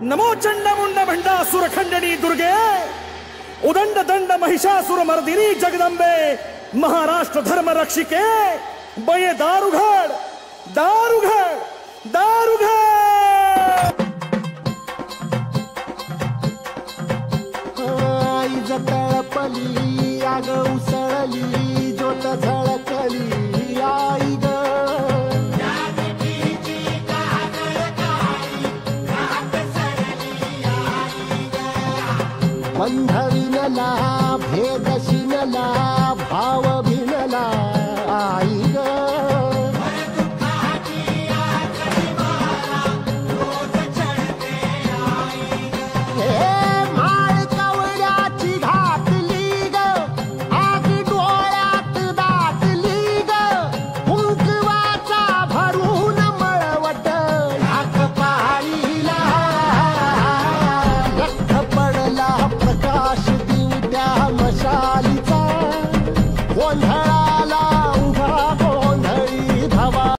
नमो चंडमुंड भंडासुर खंडनी दुर्गे उदंड दंड महिषासुर मर्दिनी जगदंबे महाराष्ट्र धर्म रक्षिके बये दारुघड दारुघड दारुघड आई जतळपली आग उसळली ज्योत झळकली आई ग बंधविनला भेदशिनला भाव